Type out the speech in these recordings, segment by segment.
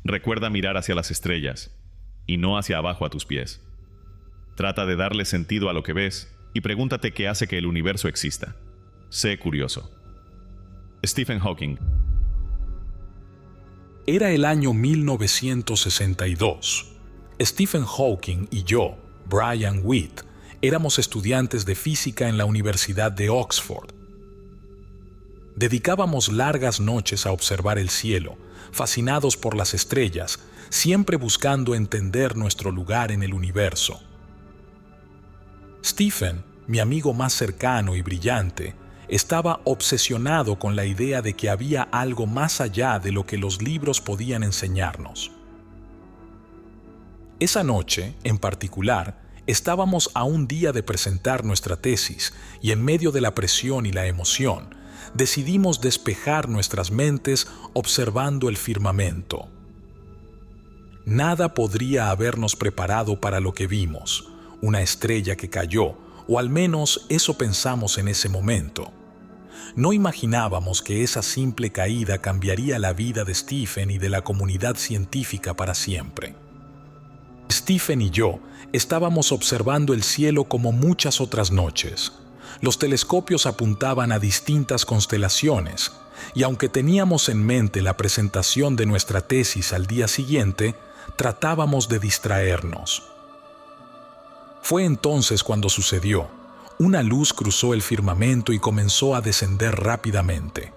Recuerda mirar hacia las estrellas y no hacia abajo a tus pies. Trata de darle sentido a lo que ves y pregúntate qué hace que el universo exista. Sé curioso. Stephen Hawking. Era el año 1962. Stephen Hawking y yo, Brian Witt, éramos estudiantes de física en la Universidad de Oxford. Dedicábamos largas noches a observar el cielo, fascinados por las estrellas, siempre buscando entender nuestro lugar en el universo. Stephen, mi amigo más cercano y brillante, estaba obsesionado con la idea de que había algo más allá de lo que los libros podían enseñarnos. Esa noche, en particular, estábamos a un día de presentar nuestra tesis y en medio de la presión y la emoción, decidimos despejar nuestras mentes observando el firmamento. Nada podría habernos preparado para lo que vimos, una estrella que cayó, o al menos eso pensamos en ese momento. No imaginábamos que esa simple caída cambiaría la vida de Stephen y de la comunidad científica para siempre. Stephen y yo estábamos observando el cielo como muchas otras noches. Los telescopios apuntaban a distintas constelaciones, y aunque teníamos en mente la presentación de nuestra tesis al día siguiente, tratábamos de distraernos. Fue entonces cuando sucedió. Una luz cruzó el firmamento y comenzó a descender rápidamente.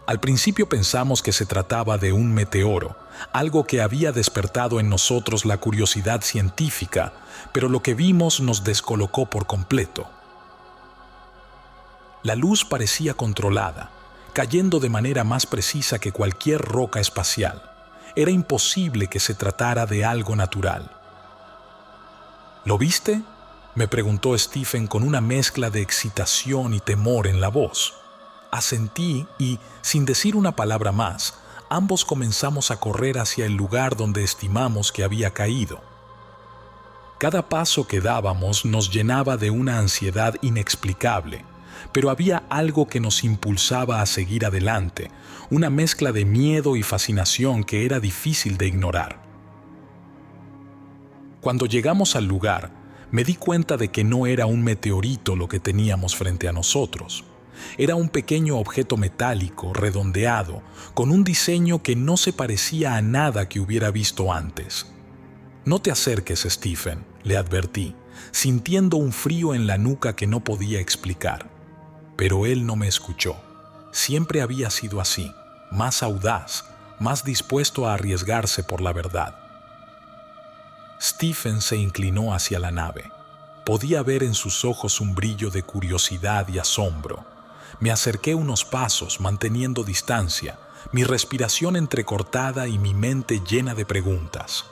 Al principio pensamos que se trataba de un meteoro, algo que había despertado en nosotros la curiosidad científica, pero lo que vimos nos descolocó por completo. La luz parecía controlada, cayendo de manera más precisa que cualquier roca espacial. Era imposible que se tratara de algo natural. ¿Lo viste?, me preguntó Stephen con una mezcla de excitación y temor en la voz. Asentí y, sin decir una palabra más, ambos comenzamos a correr hacia el lugar donde estimamos que había caído. Cada paso que dábamos nos llenaba de una ansiedad inexplicable, pero había algo que nos impulsaba a seguir adelante, una mezcla de miedo y fascinación que era difícil de ignorar. Cuando llegamos al lugar, me di cuenta de que no era un meteorito lo que teníamos frente a nosotros. Era un pequeño objeto metálico, redondeado, con un diseño que no se parecía a nada que hubiera visto antes. «No te acerques, Stephen», le advertí, sintiendo un frío en la nuca que no podía explicar. Pero él no me escuchó. Siempre había sido así, más audaz, más dispuesto a arriesgarse por la verdad. Stephen se inclinó hacia la nave. Podía ver en sus ojos un brillo de curiosidad y asombro. Me acerqué unos pasos, manteniendo distancia, mi respiración entrecortada y mi mente llena de preguntas.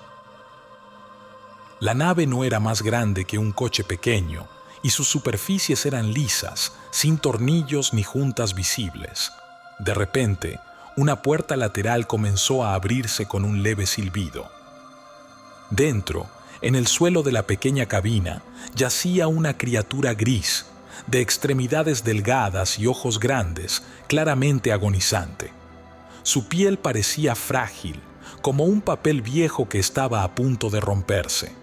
La nave no era más grande que un coche pequeño, y sus superficies eran lisas, sin tornillos ni juntas visibles. De repente, una puerta lateral comenzó a abrirse con un leve silbido. Dentro, en el suelo de la pequeña cabina, yacía una criatura gris, de extremidades delgadas y ojos grandes, claramente agonizante. Su piel parecía frágil, como un papel viejo que estaba a punto de romperse.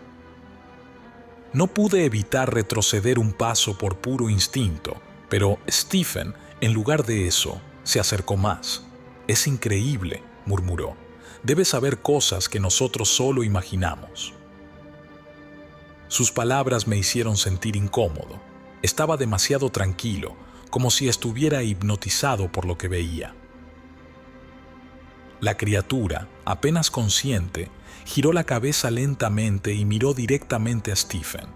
No pude evitar retroceder un paso por puro instinto, pero Stephen, en lugar de eso, se acercó más. «Es increíble», murmuró. «Debes saber cosas que nosotros solo imaginamos». Sus palabras me hicieron sentir incómodo. Estaba demasiado tranquilo, como si estuviera hipnotizado por lo que veía. La criatura, apenas consciente, giró la cabeza lentamente y miró directamente a Stephen.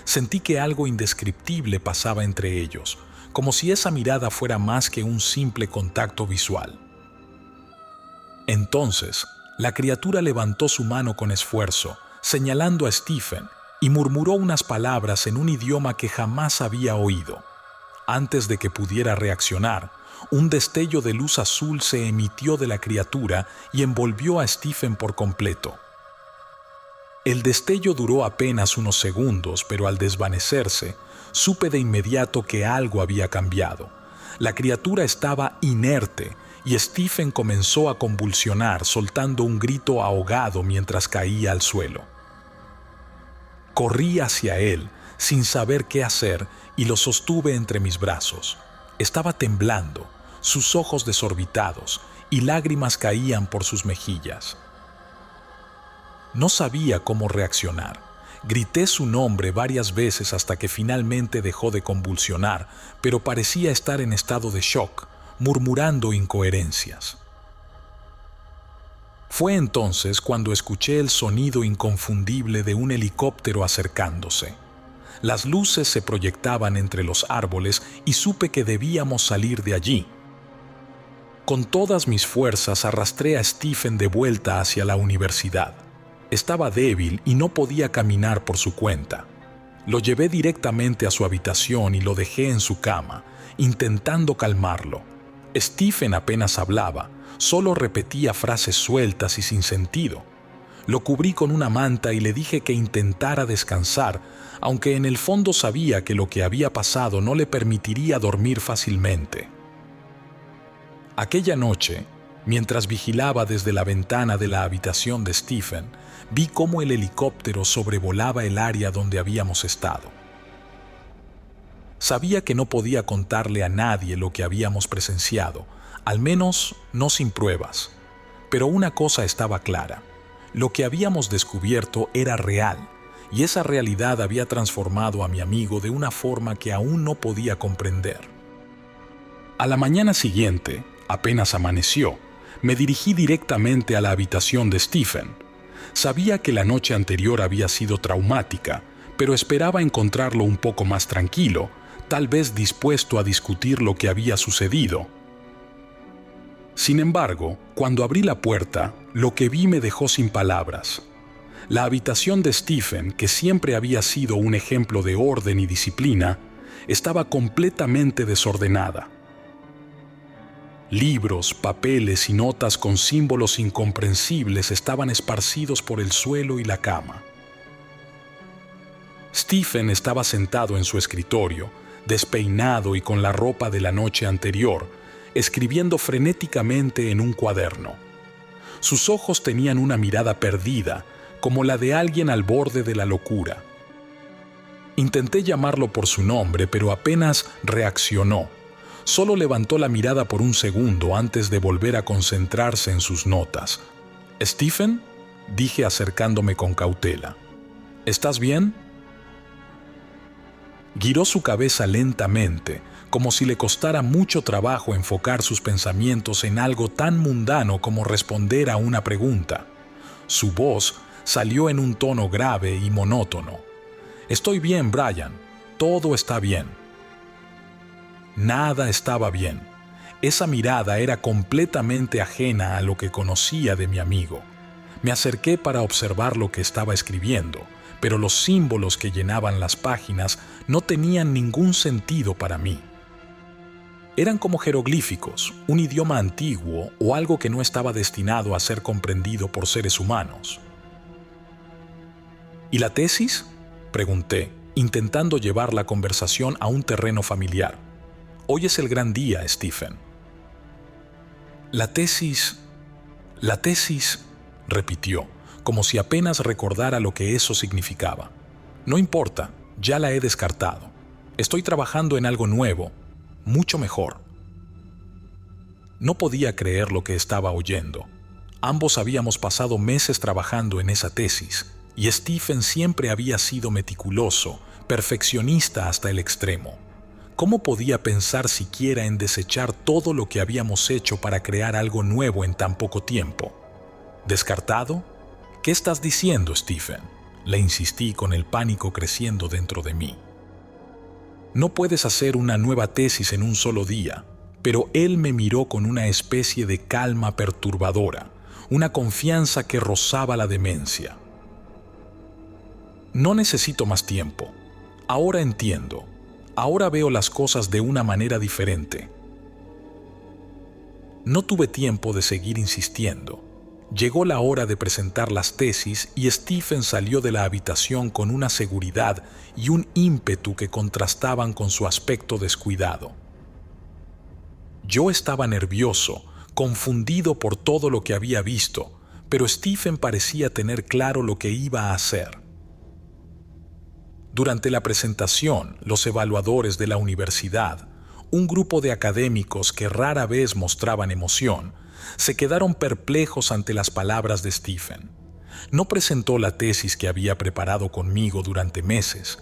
Sentí que algo indescriptible pasaba entre ellos, como si esa mirada fuera más que un simple contacto visual. Entonces, la criatura levantó su mano con esfuerzo, señalando a Stephen, y murmuró unas palabras en un idioma que jamás había oído. Antes de que pudiera reaccionar, un destello de luz azul se emitió de la criatura y envolvió a Stephen por completo. El destello duró apenas unos segundos, pero al desvanecerse, supe de inmediato que algo había cambiado. La criatura estaba inerte y Stephen comenzó a convulsionar, soltando un grito ahogado mientras caía al suelo. Corrí hacia él, sin saber qué hacer, y lo sostuve entre mis brazos. Estaba temblando, sus ojos desorbitados, y lágrimas caían por sus mejillas. No sabía cómo reaccionar. Grité su nombre varias veces hasta que finalmente dejó de convulsionar, pero parecía estar en estado de shock, murmurando incoherencias. Fue entonces cuando escuché el sonido inconfundible de un helicóptero acercándose. Las luces se proyectaban entre los árboles y supe que debíamos salir de allí. Con todas mis fuerzas arrastré a Stephen de vuelta hacia la universidad. Estaba débil y no podía caminar por su cuenta. Lo llevé directamente a su habitación y lo dejé en su cama, intentando calmarlo. Stephen apenas hablaba, solo repetía frases sueltas y sin sentido. Lo cubrí con una manta y le dije que intentara descansar, aunque en el fondo sabía que lo que había pasado no le permitiría dormir fácilmente. Aquella noche, mientras vigilaba desde la ventana de la habitación de Stephen, vi cómo el helicóptero sobrevolaba el área donde habíamos estado. Sabía que no podía contarle a nadie lo que habíamos presenciado, al menos no sin pruebas. Pero una cosa estaba clara: lo que habíamos descubierto era real, y esa realidad había transformado a mi amigo de una forma que aún no podía comprender. A la mañana siguiente, apenas amaneció, me dirigí directamente a la habitación de Stephen. Sabía que la noche anterior había sido traumática, pero esperaba encontrarlo un poco más tranquilo, tal vez dispuesto a discutir lo que había sucedido. Sin embargo, cuando abrí la puerta, lo que vi me dejó sin palabras. La habitación de Stephen, que siempre había sido un ejemplo de orden y disciplina, estaba completamente desordenada. Libros, papeles y notas con símbolos incomprensibles estaban esparcidos por el suelo y la cama. Stephen estaba sentado en su escritorio, despeinado y con la ropa de la noche anterior, escribiendo frenéticamente en un cuaderno. Sus ojos tenían una mirada perdida, como la de alguien al borde de la locura. Intenté llamarlo por su nombre, pero apenas reaccionó. Solo levantó la mirada por un segundo antes de volver a concentrarse en sus notas. «¿Stephen?», dije acercándome con cautela. «¿Estás bien?». Giró su cabeza lentamente, como si le costara mucho trabajo enfocar sus pensamientos en algo tan mundano como responder a una pregunta. Su voz salió en un tono grave y monótono. «Estoy bien, Brian. Todo está bien». Nada estaba bien. Esa mirada era completamente ajena a lo que conocía de mi amigo. Me acerqué para observar lo que estaba escribiendo, pero los símbolos que llenaban las páginas no tenían ningún sentido para mí. Eran como jeroglíficos, un idioma antiguo o algo que no estaba destinado a ser comprendido por seres humanos. ¿Y la tesis?, pregunté, intentando llevar la conversación a un terreno familiar. Hoy es el gran día, Stephen. La tesis, repitió, como si apenas recordara lo que eso significaba. No importa, ya la he descartado. Estoy trabajando en algo nuevo, mucho mejor. No podía creer lo que estaba oyendo. Ambos habíamos pasado meses trabajando en esa tesis, y Stephen siempre había sido meticuloso, perfeccionista hasta el extremo. ¿Cómo podía pensar siquiera en desechar todo lo que habíamos hecho para crear algo nuevo en tan poco tiempo? ¿Descartado? ¿Qué estás diciendo, Stephen?, le insistí con el pánico creciendo dentro de mí. No puedes hacer una nueva tesis en un solo día, pero él me miró con una especie de calma perturbadora, una confianza que rozaba la demencia. No necesito más tiempo. Ahora entiendo. Ahora veo las cosas de una manera diferente. No tuve tiempo de seguir insistiendo. Llegó la hora de presentar las tesis y Stephen salió de la habitación con una seguridad y un ímpetu que contrastaban con su aspecto descuidado. Yo estaba nervioso, confundido por todo lo que había visto, pero Stephen parecía tener claro lo que iba a hacer. Durante la presentación, los evaluadores de la universidad, un grupo de académicos que rara vez mostraban emoción, se quedaron perplejos ante las palabras de Stephen. No presentó la tesis que había preparado conmigo durante meses.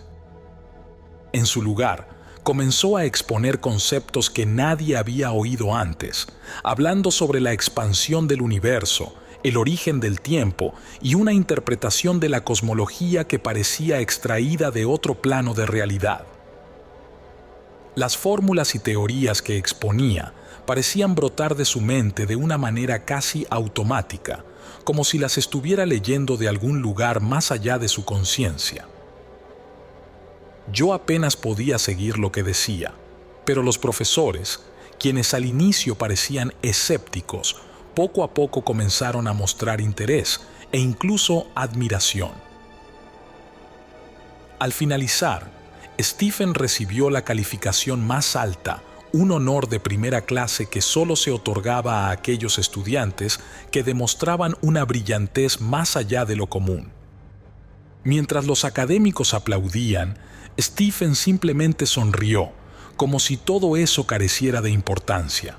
En su lugar, comenzó a exponer conceptos que nadie había oído antes, hablando sobre la expansión del universo, el origen del tiempo y una interpretación de la cosmología que parecía extraída de otro plano de realidad. Las fórmulas y teorías que exponía parecían brotar de su mente de una manera casi automática, como si las estuviera leyendo de algún lugar más allá de su conciencia. Yo apenas podía seguir lo que decía, pero los profesores, quienes al inicio parecían escépticos, poco a poco comenzaron a mostrar interés e incluso admiración. Al finalizar, Stephen recibió la calificación más alta, un honor de primera clase que solo se otorgaba a aquellos estudiantes que demostraban una brillantez más allá de lo común. Mientras los académicos aplaudían, Stephen simplemente sonrió, como si todo eso careciera de importancia.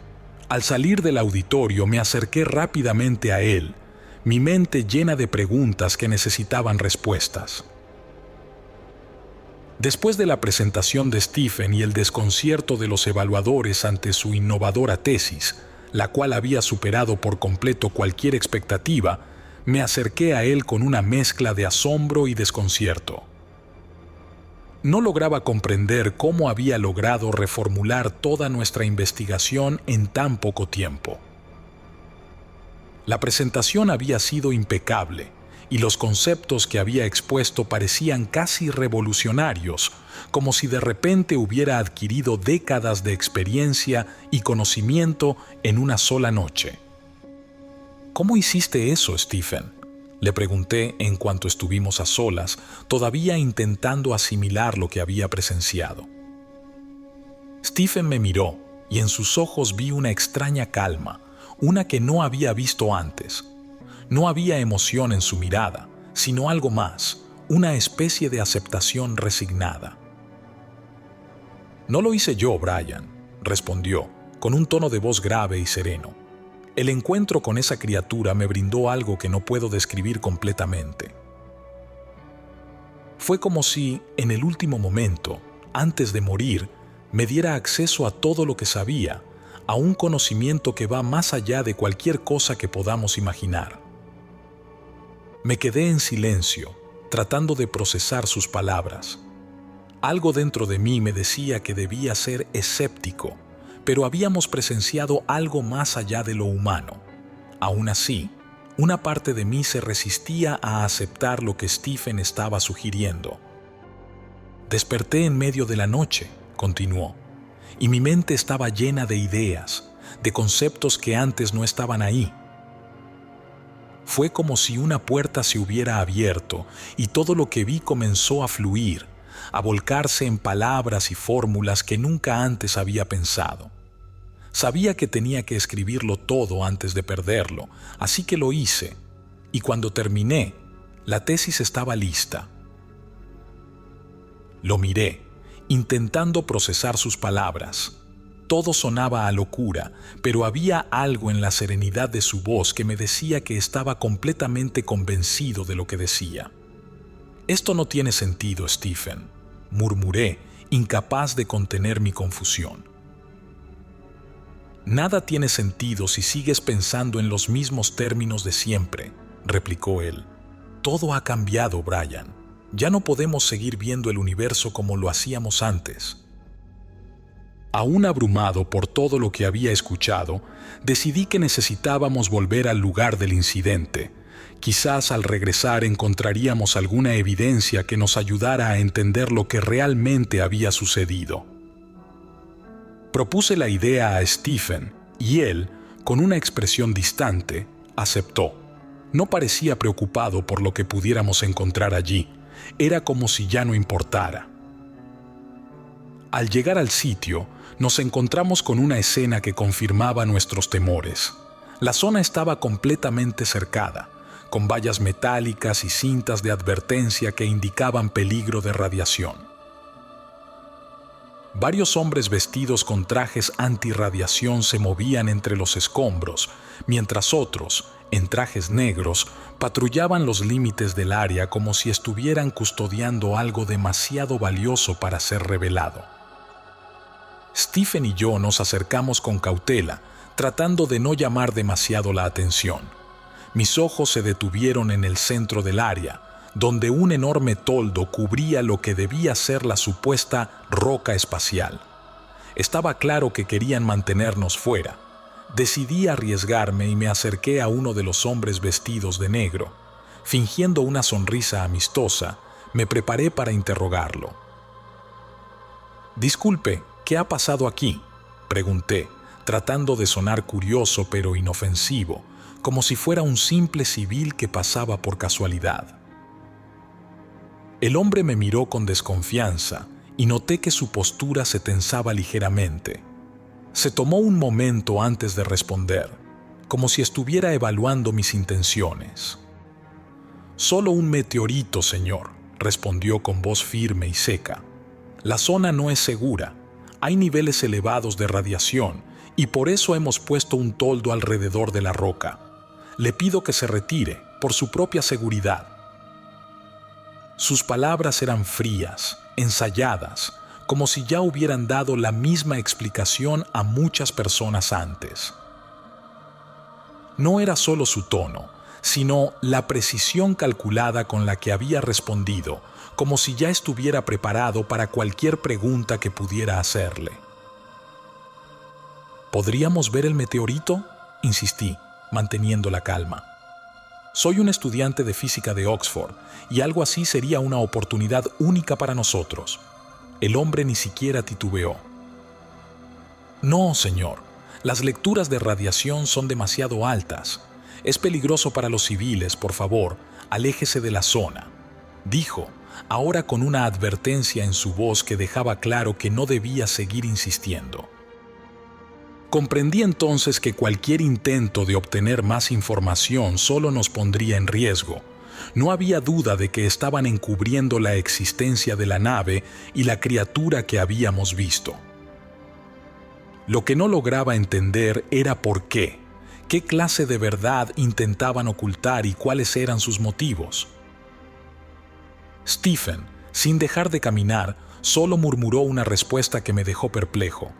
Al salir del auditorio me acerqué rápidamente a él, mi mente llena de preguntas que necesitaban respuestas. Después de la presentación de Stephen y el desconcierto de los evaluadores ante su innovadora tesis, la cual había superado por completo cualquier expectativa, me acerqué a él con una mezcla de asombro y desconcierto. No lograba comprender cómo había logrado reformular toda nuestra investigación en tan poco tiempo. La presentación había sido impecable y los conceptos que había expuesto parecían casi revolucionarios, como si de repente hubiera adquirido décadas de experiencia y conocimiento en una sola noche. ¿Cómo hiciste eso, Stephen?, le pregunté en cuanto estuvimos a solas, todavía intentando asimilar lo que había presenciado. Stephen me miró y en sus ojos vi una extraña calma, una que no había visto antes. No había emoción en su mirada, sino algo más, una especie de aceptación resignada. «No lo hice yo, Brian», respondió, con un tono de voz grave y sereno. «El encuentro con esa criatura me brindó algo que no puedo describir completamente. Fue como si, en el último momento, antes de morir, me diera acceso a todo lo que sabía, a un conocimiento que va más allá de cualquier cosa que podamos imaginar». Me quedé en silencio, tratando de procesar sus palabras. Algo dentro de mí me decía que debía ser escéptico, pero habíamos presenciado algo más allá de lo humano. Aún así, una parte de mí se resistía a aceptar lo que Stephen estaba sugiriendo. «Desperté en medio de la noche», continuó, «y mi mente estaba llena de ideas, de conceptos que antes no estaban ahí. Fue como si una puerta se hubiera abierto y todo lo que vi comenzó a fluir, a volcarse en palabras y fórmulas que nunca antes había pensado. Sabía que tenía que escribirlo todo antes de perderlo, así que lo hice, y cuando terminé, la tesis estaba lista». Lo miré, intentando procesar sus palabras. Todo sonaba a locura, pero había algo en la serenidad de su voz que me decía que estaba completamente convencido de lo que decía. «Esto no tiene sentido, Stephen», murmuré, incapaz de contener mi confusión. «Nada tiene sentido si sigues pensando en los mismos términos de siempre», replicó él. «Todo ha cambiado, Brian. Ya no podemos seguir viendo el universo como lo hacíamos antes». Aún abrumado por todo lo que había escuchado, decidí que necesitábamos volver al lugar del incidente. Quizás al regresar encontraríamos alguna evidencia que nos ayudara a entender lo que realmente había sucedido. Propuse la idea a Stephen y él, con una expresión distante, aceptó. No parecía preocupado por lo que pudiéramos encontrar allí. Era como si ya no importara. Al llegar al sitio, nos encontramos con una escena que confirmaba nuestros temores. La zona estaba completamente cercada, con vallas metálicas y cintas de advertencia que indicaban peligro de radiación. Varios hombres vestidos con trajes antirradiación se movían entre los escombros, mientras otros, en trajes negros, patrullaban los límites del área como si estuvieran custodiando algo demasiado valioso para ser revelado. Stephen y yo nos acercamos con cautela, tratando de no llamar demasiado la atención. Mis ojos se detuvieron en el centro del área, donde un enorme toldo cubría lo que debía ser la supuesta roca espacial. Estaba claro que querían mantenernos fuera. Decidí arriesgarme y me acerqué a uno de los hombres vestidos de negro. Fingiendo una sonrisa amistosa, me preparé para interrogarlo. «Disculpe, ¿qué ha pasado aquí?», pregunté, tratando de sonar curioso pero inofensivo, como si fuera un simple civil que pasaba por casualidad. El hombre me miró con desconfianza y noté que su postura se tensaba ligeramente. Se tomó un momento antes de responder, como si estuviera evaluando mis intenciones. «Solo un meteorito, señor», respondió con voz firme y seca. «La zona no es segura. Hay niveles elevados de radiación y por eso hemos puesto un toldo alrededor de la roca. Le pido que se retire, por su propia seguridad». Sus palabras eran frías, ensayadas, como si ya hubieran dado la misma explicación a muchas personas antes. No era solo su tono, sino la precisión calculada con la que había respondido, como si ya estuviera preparado para cualquier pregunta que pudiera hacerle. «¿Podríamos ver el meteorito?», insistí, manteniendo la calma. «Soy un estudiante de física de Oxford y algo así sería una oportunidad única para nosotros». El hombre ni siquiera titubeó. «No, señor. Las lecturas de radiación son demasiado altas. Es peligroso para los civiles, por favor, aléjese de la zona», dijo, ahora con una advertencia en su voz que dejaba claro que no debía seguir insistiendo. Comprendí entonces que cualquier intento de obtener más información solo nos pondría en riesgo. No había duda de que estaban encubriendo la existencia de la nave y la criatura que habíamos visto. Lo que no lograba entender era por qué, qué clase de verdad intentaban ocultar y cuáles eran sus motivos. Stephen, sin dejar de caminar, solo murmuró una respuesta que me dejó perplejo.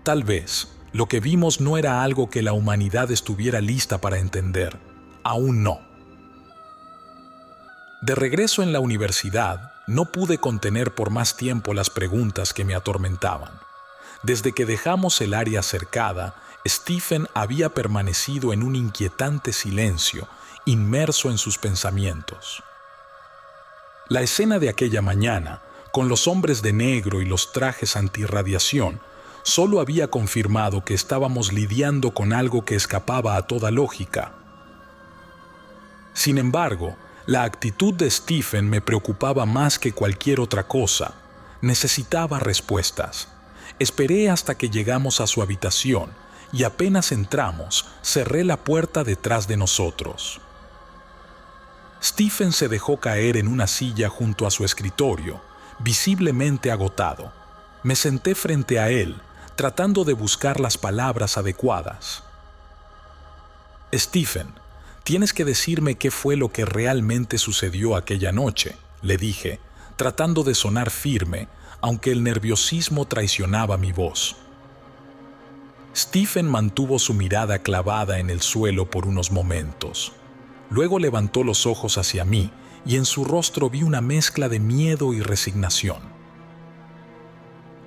Tal vez lo que vimos no era algo que la humanidad estuviera lista para entender. Aún no. De regreso en la universidad, no pude contener por más tiempo las preguntas que me atormentaban. Desde que dejamos el área cercada, Stephen había permanecido en un inquietante silencio, inmerso en sus pensamientos. La escena de aquella mañana, con los hombres de negro y los trajes antirradiación, solo había confirmado que estábamos lidiando con algo que escapaba a toda lógica. Sin embargo, la actitud de Stephen me preocupaba más que cualquier otra cosa. Necesitaba respuestas. Esperé hasta que llegamos a su habitación y apenas entramos, cerré la puerta detrás de nosotros. Stephen se dejó caer en una silla junto a su escritorio, visiblemente agotado. Me senté frente a él, tratando de buscar las palabras adecuadas. «Stephen, tienes que decirme qué fue lo que realmente sucedió aquella noche», le dije, tratando de sonar firme, aunque el nerviosismo traicionaba mi voz. Stephen mantuvo su mirada clavada en el suelo por unos momentos. Luego levantó los ojos hacia mí y en su rostro vi una mezcla de miedo y resignación.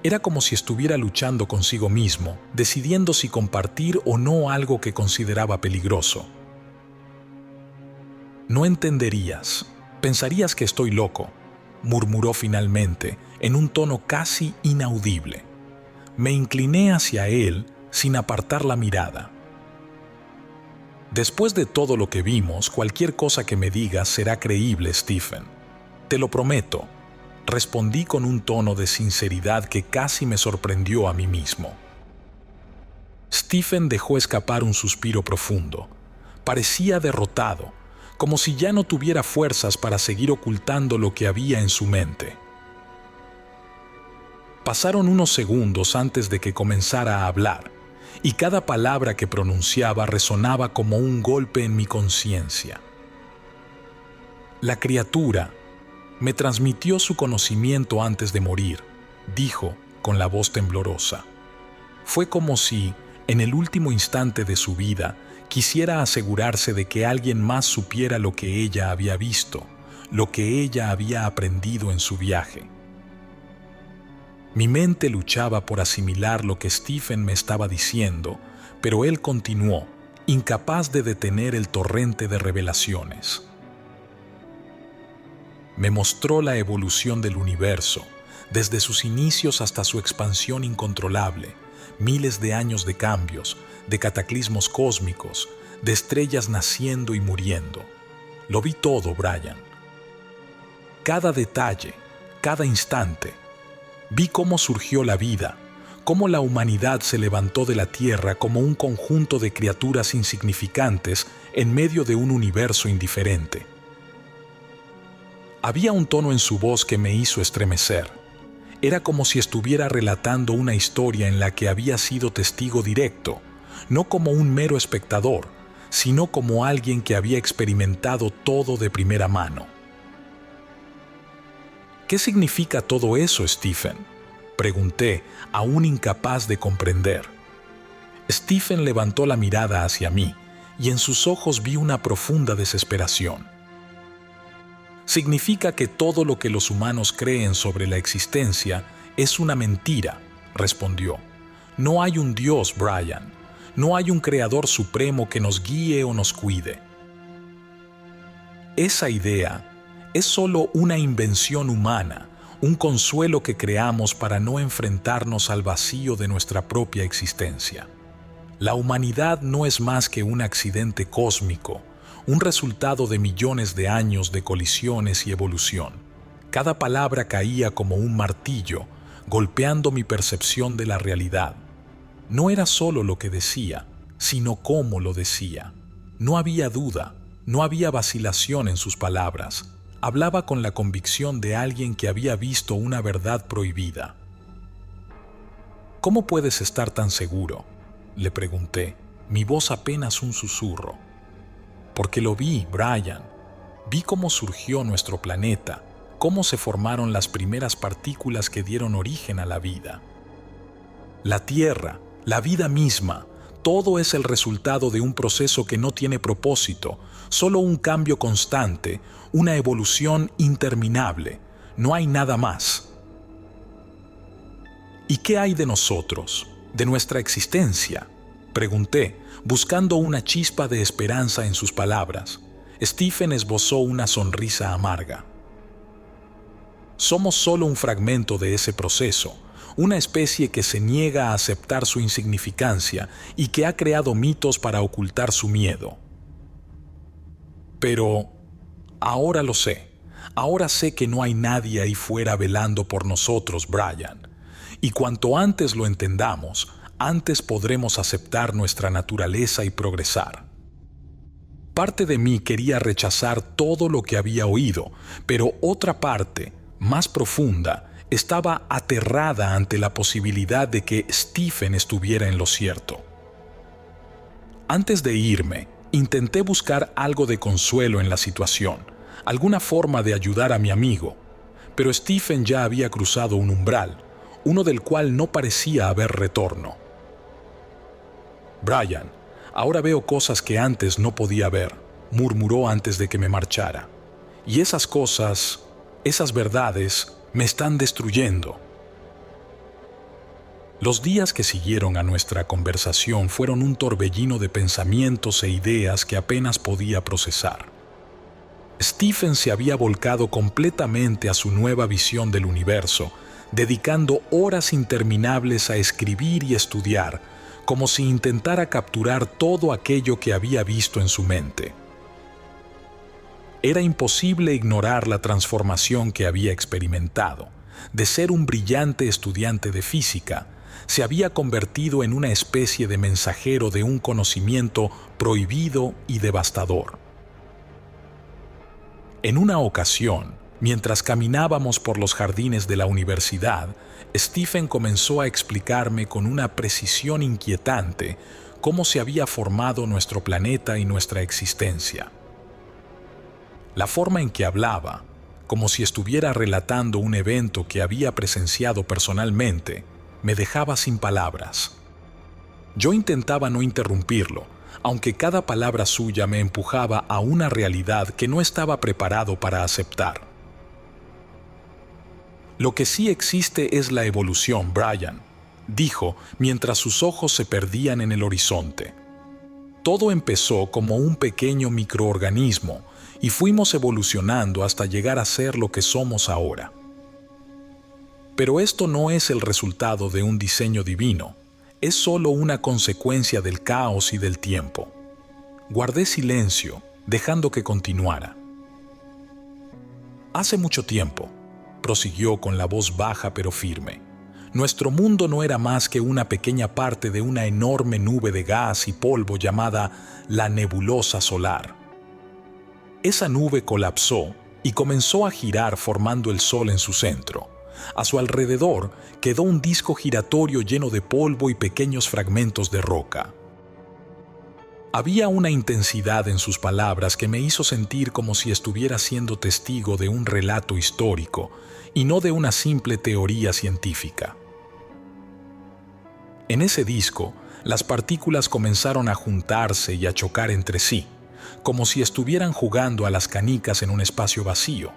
Era como si estuviera luchando consigo mismo, decidiendo si compartir o no algo que consideraba peligroso. «No entenderías, pensarías que estoy loco», murmuró finalmente, en un tono casi inaudible. Me incliné hacia él sin apartar la mirada. «Después de todo lo que vimos, cualquier cosa que me digas será creíble, Stephen. Te lo prometo», respondí con un tono de sinceridad que casi me sorprendió a mí mismo. Stephen dejó escapar un suspiro profundo. Parecía derrotado, como si ya no tuviera fuerzas para seguir ocultando lo que había en su mente. Pasaron unos segundos antes de que comenzara a hablar, y cada palabra que pronunciaba resonaba como un golpe en mi conciencia. La criatura me transmitió su conocimiento antes de morir, dijo con la voz temblorosa. Fue como si, en el último instante de su vida, quisiera asegurarse de que alguien más supiera lo que ella había visto, lo que ella había aprendido en su viaje. Mi mente luchaba por asimilar lo que Stephen me estaba diciendo, pero él continuó, incapaz de detener el torrente de revelaciones. Me mostró la evolución del universo, desde sus inicios hasta su expansión incontrolable, miles de años de cambios, de cataclismos cósmicos, de estrellas naciendo y muriendo. Lo vi todo, Brian. Cada detalle, cada instante. Vi cómo surgió la vida, cómo la humanidad se levantó de la Tierra como un conjunto de criaturas insignificantes en medio de un universo indiferente. Había un tono en su voz que me hizo estremecer. Era como si estuviera relatando una historia en la que había sido testigo directo, no como un mero espectador, sino como alguien que había experimentado todo de primera mano. ¿Qué significa todo eso, Stephen?, pregunté, aún incapaz de comprender. Stephen levantó la mirada hacia mí, y en sus ojos vi una profunda desesperación. Significa que todo lo que los humanos creen sobre la existencia es una mentira, respondió. No hay un Dios, Brian. No hay un Creador supremo que nos guíe o nos cuide. Esa idea es solo una invención humana, un consuelo que creamos para no enfrentarnos al vacío de nuestra propia existencia. La humanidad no es más que un accidente cósmico, un resultado de millones de años de colisiones y evolución. Cada palabra caía como un martillo, golpeando mi percepción de la realidad. No era solo lo que decía, sino cómo lo decía. No había duda, no había vacilación en sus palabras. Hablaba con la convicción de alguien que había visto una verdad prohibida. ¿Cómo puedes estar tan seguro?, le pregunté, mi voz apenas un susurro. Porque lo vi, Brian. Vi cómo surgió nuestro planeta, cómo se formaron las primeras partículas que dieron origen a la vida. La Tierra, la vida misma, todo es el resultado de un proceso que no tiene propósito, solo un cambio constante, una evolución interminable. No hay nada más. ¿Y qué hay de nosotros, de nuestra existencia?, pregunté, buscando una chispa de esperanza en sus palabras. Stephen esbozó una sonrisa amarga. Somos solo un fragmento de ese proceso, una especie que se niega a aceptar su insignificancia y que ha creado mitos para ocultar su miedo. Pero ahora lo sé. Ahora sé que no hay nadie ahí fuera velando por nosotros, Brian. Y cuanto antes lo entendamos, antes podremos aceptar nuestra naturaleza y progresar. Parte de mí quería rechazar todo lo que había oído, pero otra parte, más profunda, estaba aterrada ante la posibilidad de que Stephen estuviera en lo cierto. Antes de irme, intenté buscar algo de consuelo en la situación, alguna forma de ayudar a mi amigo, pero Stephen ya había cruzado un umbral, uno del cual no parecía haber retorno. Brian, ahora veo cosas que antes no podía ver, murmuró antes de que me marchara. Y esas cosas, esas verdades, me están destruyendo. Los días que siguieron a nuestra conversación fueron un torbellino de pensamientos e ideas que apenas podía procesar. Stephen se había volcado completamente a su nueva visión del universo, dedicando horas interminables a escribir y estudiar, como si intentara capturar todo aquello que había visto en su mente. Era imposible ignorar la transformación que había experimentado. De ser un brillante estudiante de física, se había convertido en una especie de mensajero de un conocimiento prohibido y devastador. En una ocasión, mientras caminábamos por los jardines de la universidad, Stephen comenzó a explicarme con una precisión inquietante cómo se había formado nuestro planeta y nuestra existencia. La forma en que hablaba, como si estuviera relatando un evento que había presenciado personalmente, me dejaba sin palabras. Yo intentaba no interrumpirlo, aunque cada palabra suya me empujaba a una realidad que no estaba preparado para aceptar. Lo que sí existe es la evolución, Brian, dijo mientras sus ojos se perdían en el horizonte. Todo empezó como un pequeño microorganismo y fuimos evolucionando hasta llegar a ser lo que somos ahora. Pero esto no es el resultado de un diseño divino, es solo una consecuencia del caos y del tiempo. Guardé silencio, dejando que continuara. Hace mucho tiempo, prosiguió con la voz baja pero firme, nuestro mundo no era más que una pequeña parte de una enorme nube de gas y polvo llamada la nebulosa solar. Esa nube colapsó y comenzó a girar formando el Sol en su centro. A su alrededor quedó un disco giratorio lleno de polvo y pequeños fragmentos de roca. Había una intensidad en sus palabras que me hizo sentir como si estuviera siendo testigo de un relato histórico y no de una simple teoría científica. En ese disco, las partículas comenzaron a juntarse y a chocar entre sí, como si estuvieran jugando a las canicas en un espacio vacío.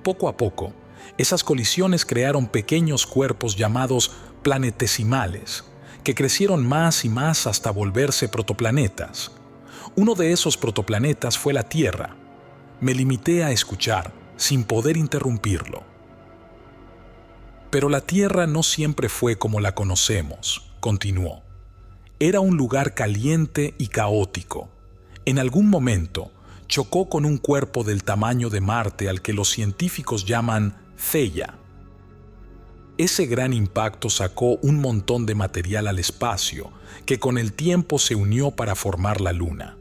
Poco a poco, esas colisiones crearon pequeños cuerpos llamados planetesimales, que crecieron más y más hasta volverse protoplanetas. Uno de esos protoplanetas fue la Tierra. Me limité a escuchar, sin poder interrumpirlo. Pero la Tierra no siempre fue como la conocemos, continuó. Era un lugar caliente y caótico. En algún momento, chocó con un cuerpo del tamaño de Marte al que los científicos llaman Theia. Ese gran impacto sacó un montón de material al espacio que con el tiempo se unió para formar la Luna.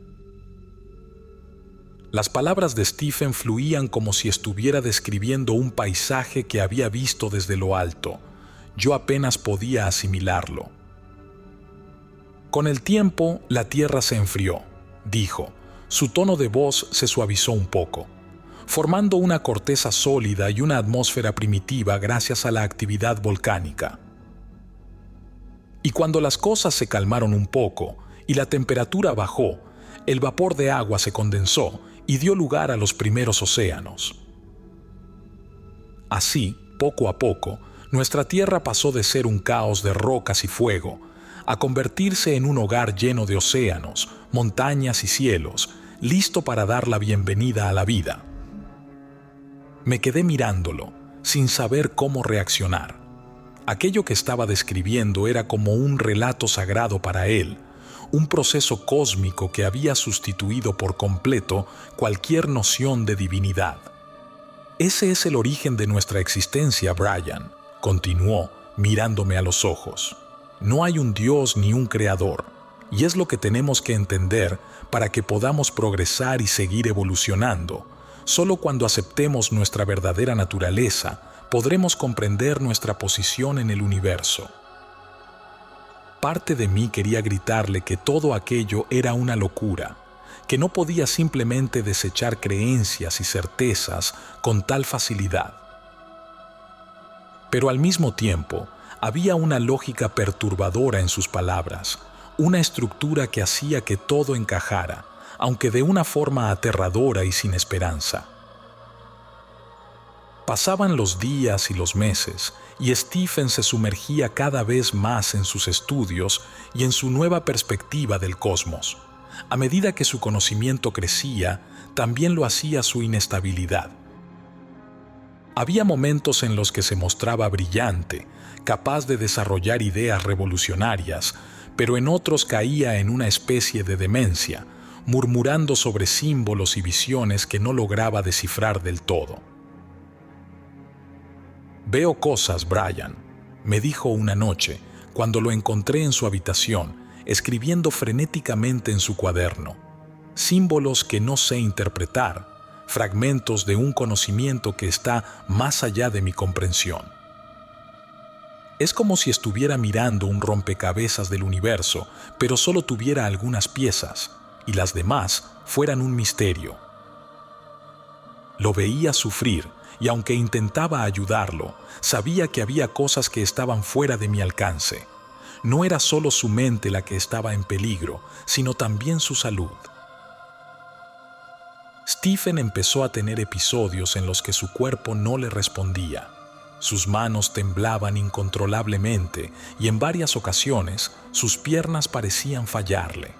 Las palabras de Stephen fluían como si estuviera describiendo un paisaje que había visto desde lo alto. Yo apenas podía asimilarlo. Con el tiempo, la Tierra se enfrió, dijo. Su tono de voz se suavizó un poco, formando una corteza sólida y una atmósfera primitiva gracias a la actividad volcánica. Y cuando las cosas se calmaron un poco y la temperatura bajó, el vapor de agua se condensó y dio lugar a los primeros océanos. Así, poco a poco, nuestra Tierra pasó de ser un caos de rocas y fuego a convertirse en un hogar lleno de océanos, montañas y cielos, listo para dar la bienvenida a la vida. Me quedé mirándolo, sin saber cómo reaccionar. Aquello que estaba describiendo era como un relato sagrado para él, un proceso cósmico que había sustituido por completo cualquier noción de divinidad. Ese es el origen de nuestra existencia, Brian, continuó, mirándome a los ojos. No hay un Dios ni un creador, y es lo que tenemos que entender para que podamos progresar y seguir evolucionando. Solo cuando aceptemos nuestra verdadera naturaleza, podremos comprender nuestra posición en el universo. Parte de mí quería gritarle que todo aquello era una locura, que no podía simplemente desechar creencias y certezas con tal facilidad. Pero al mismo tiempo, había una lógica perturbadora en sus palabras, una estructura que hacía que todo encajara, aunque de una forma aterradora y sin esperanza. Pasaban los días y los meses, y Stephen se sumergía cada vez más en sus estudios y en su nueva perspectiva del cosmos. A medida que su conocimiento crecía, también lo hacía su inestabilidad. Había momentos en los que se mostraba brillante, capaz de desarrollar ideas revolucionarias, pero en otros caía en una especie de demencia, murmurando sobre símbolos y visiones que no lograba descifrar del todo. «Veo cosas, Brian», me dijo una noche cuando lo encontré en su habitación, escribiendo frenéticamente en su cuaderno. Símbolos que no sé interpretar, fragmentos de un conocimiento que está más allá de mi comprensión. Es como si estuviera mirando un rompecabezas del universo, pero solo tuviera algunas piezas, y las demás fueran un misterio. Lo veía sufrir, y aunque intentaba ayudarlo, sabía que había cosas que estaban fuera de mi alcance. No era solo su mente la que estaba en peligro, sino también su salud. Stephen empezó a tener episodios en los que su cuerpo no le respondía. Sus manos temblaban incontrolablemente y en varias ocasiones sus piernas parecían fallarle.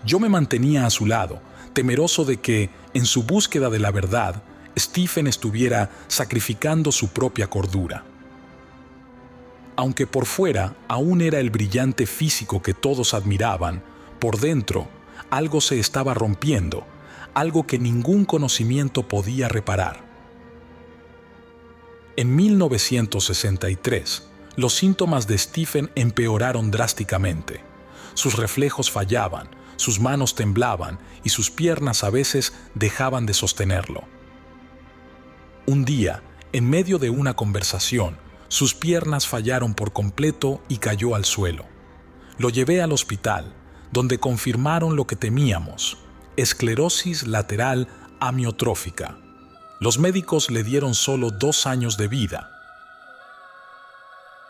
Yo me mantenía a su lado, temeroso de que, en su búsqueda de la verdad, Stephen estuviera sacrificando su propia cordura. Aunque por fuera aún era el brillante físico que todos admiraban, por dentro algo se estaba rompiendo, algo que ningún conocimiento podía reparar. En 1963, los síntomas de Stephen empeoraron drásticamente. Sus reflejos fallaban, sus manos temblaban y sus piernas a veces dejaban de sostenerlo. Un día, en medio de una conversación, sus piernas fallaron por completo y cayó al suelo. Lo llevé al hospital, donde confirmaron lo que temíamos: esclerosis lateral amiotrófica. Los médicos le dieron solo 2 años de vida.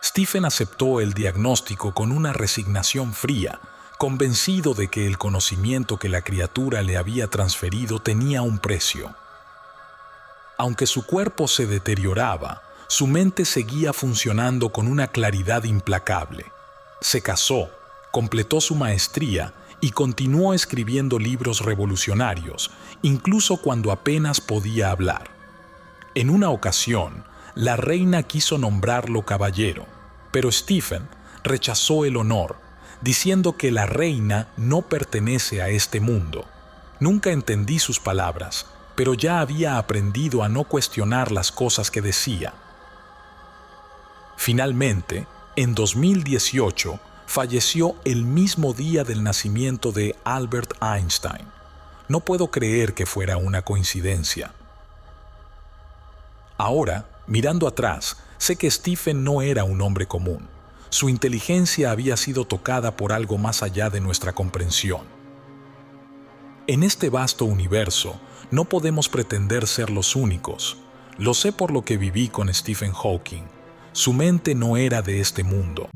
Stephen aceptó el diagnóstico con una resignación fría, convencido de que el conocimiento que la criatura le había transferido tenía un precio. Aunque su cuerpo se deterioraba, su mente seguía funcionando con una claridad implacable. Se casó, completó su maestría y continuó escribiendo libros revolucionarios, incluso cuando apenas podía hablar. En una ocasión, la reina quiso nombrarlo caballero, pero Stephen rechazó el honor, diciendo que la reina no pertenece a este mundo. Nunca entendí sus palabras, pero ya había aprendido a no cuestionar las cosas que decía. Finalmente, en 2018, falleció el mismo día del nacimiento de Albert Einstein. No puedo creer que fuera una coincidencia. Ahora, mirando atrás, sé que Stephen no era un hombre común. Su inteligencia había sido tocada por algo más allá de nuestra comprensión. En este vasto universo, no podemos pretender ser los únicos. Lo sé por lo que viví con Stephen Hawking. Su mente no era de este mundo.